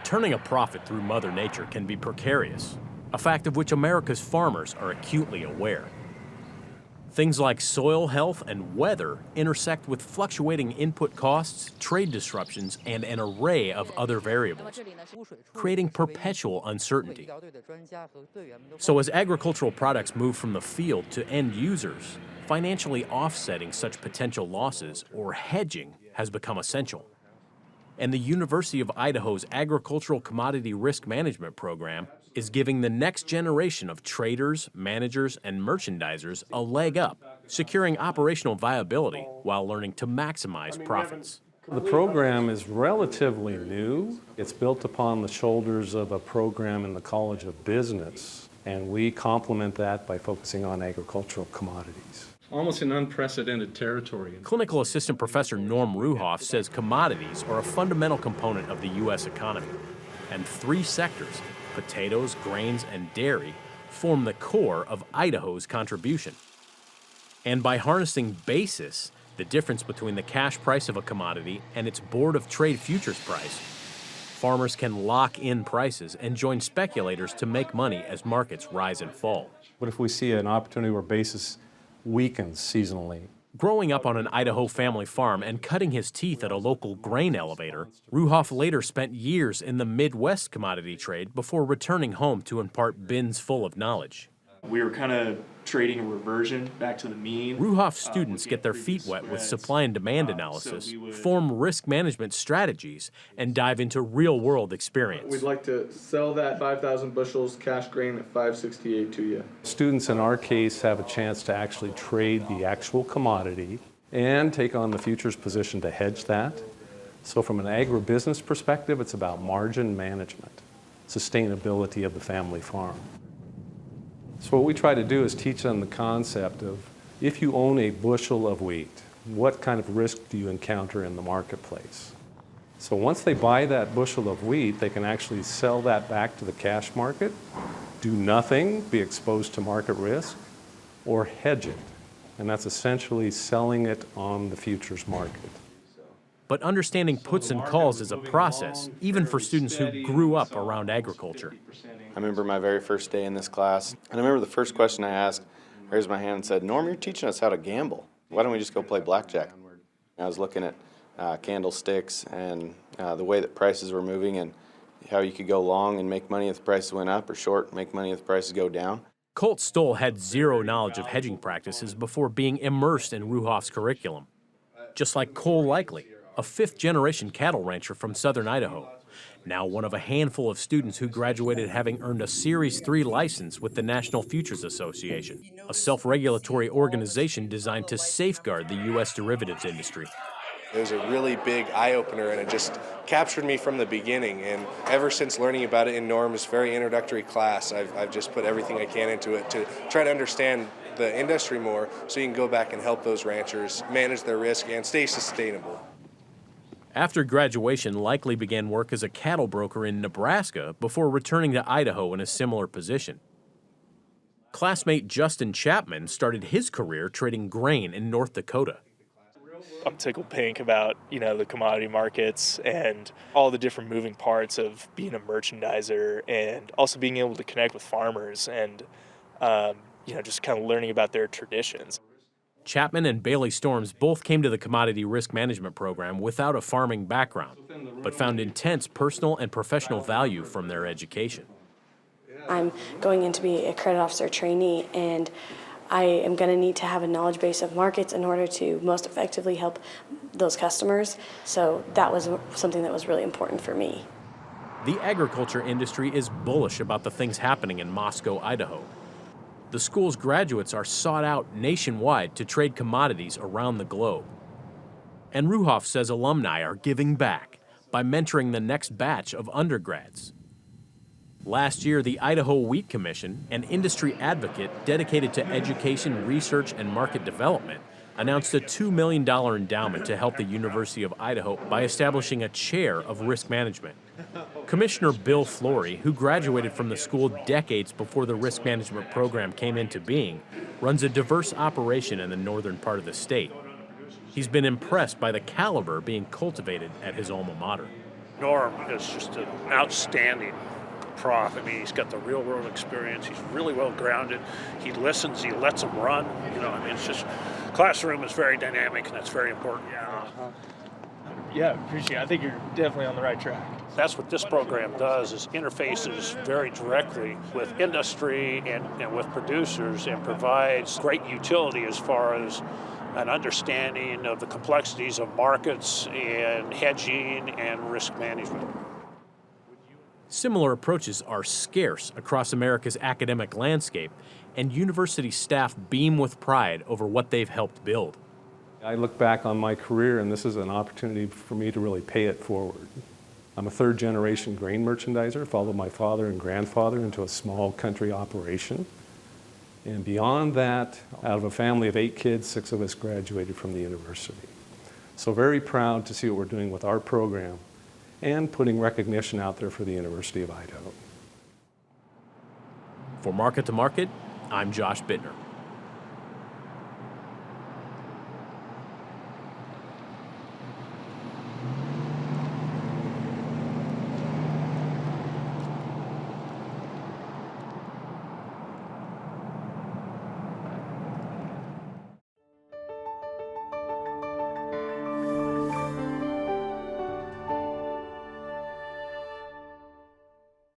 Turning a profit through Mother Nature can be precarious, a fact of which America's farmers are acutely aware. Things like soil health and weather intersect with fluctuating input costs, trade disruptions, and an array of other variables, creating perpetual uncertainty. So as agricultural products move from the field to end users, financially offsetting such potential losses, or hedging, has become essential. And the University of Idaho's Agricultural Commodity Risk Management Program is giving the next generation of traders, managers, and merchandisers a leg up, securing operational viability while learning to maximize profits. The program is relatively new. It's built upon the shoulders of a program in the College of Business, and we complement that by focusing on agricultural commodities. Almost an unprecedented territory. Clinical Assistant Professor Norm Ruhoff says commodities are a fundamental component of the U.S. economy, and three sectors, potatoes, grains, and dairy, form the core of Idaho's contribution. And by harnessing basis, the difference between the cash price of a commodity and its Board of Trade futures price, farmers can lock in prices and join speculators to make money as markets rise and fall. What if we see an opportunity where basis weakens seasonally? Growing up on an Idaho family farm and cutting his teeth at a local grain elevator, Ruhoff later spent years in the Midwest commodity trade before returning home to impart bins full of knowledge. We were kind of trading a reversion back to the mean. Ruhoff's students get their feet wet with supply and demand analysis, form risk management strategies, and dive into real-world experience. We'd like to sell that 5,000 bushels cash grain at $5.68 to you. Students in our case have a chance to actually trade the actual commodity and take on the futures position to hedge that. So from an agribusiness perspective, it's about margin management, sustainability of the family farm. So what we try to do is teach them the concept of, if you own a bushel of wheat, what kind of risk do you encounter in the marketplace? So once they buy that bushel of wheat, they can actually sell that back to the cash market, do nothing, be exposed to market risk, or hedge it. And that's essentially selling it on the futures market. But understanding puts and calls is a process, even for students who grew up around agriculture. I remember my very first day in this class, and I remember the first question I asked, I raised my hand and said, "Norm, you're teaching us how to gamble. Why don't we just go play blackjack?" I was looking at candlesticks and the way that prices were moving and how you could go long and make money if the prices went up, or short and make money if the prices go down. Colt Stoll had zero knowledge of hedging practices before being immersed in Ruhoff's curriculum. Just like Cole Likely, a fifth-generation cattle rancher from southern Idaho, now one of a handful of students who graduated having earned a Series 3 license with the National Futures Association, a self-regulatory organization designed to safeguard the U.S. derivatives industry. It was a really big eye-opener, and it just captured me from the beginning. And ever since learning about it in Norm's very introductory class, I've just put everything I can into it to try to understand the industry more, so you can go back and help those ranchers manage their risk and stay sustainable. After graduation, Likely began work as a cattle broker in Nebraska before returning to Idaho in a similar position. Classmate Justin Chapman started his career trading grain in North Dakota. I'm tickled pink about, the commodity markets and all the different moving parts of being a merchandiser, and also being able to connect with farmers and, just kind of learning about their traditions. Chapman and Bailey Storms both came to the Commodity Risk Management Program without a farming background, but found intense personal and professional value from their education. I'm going in to be a credit officer trainee, and I am going to need to have a knowledge base of markets in order to most effectively help those customers. So that was something that was really important for me. The agriculture industry is bullish about the things happening in Moscow, Idaho. The school's graduates are sought out nationwide to trade commodities around the globe. And Ruhoff says alumni are giving back by mentoring the next batch of undergrads. Last year, the Idaho Wheat Commission, an industry advocate dedicated to education, research, and market development, announced a $2 million endowment to help the University of Idaho by establishing a chair of risk management. Commissioner Bill Flory, who graduated from the school decades before the risk management program came into being, runs a diverse operation in the northern part of the state. He's been impressed by the caliber being cultivated at his alma mater. Norm is just an outstanding prof. I mean, he's got the real world experience. He's really well grounded. He listens. He lets them run. You know, I mean, it's just classroom is very dynamic, and that's very important. Yeah, appreciate it. I think you're definitely on the right track. That's what this program does, is interfaces very directly with industry and with producers, and provides great utility as far as an understanding of the complexities of markets and hedging and risk management. Similar approaches are scarce across America's academic landscape, and university staff beam with pride over what they've helped build. I look back on my career, and this is an opportunity for me to really pay it forward. I'm a third-generation grain merchandiser, followed my father and grandfather into a small country operation. And beyond that, out of a family of 8 kids, 6 of us graduated from the university. So very proud to see what we're doing with our program and putting recognition out there for the University of Idaho. For Market to Market, I'm Josh Bittner.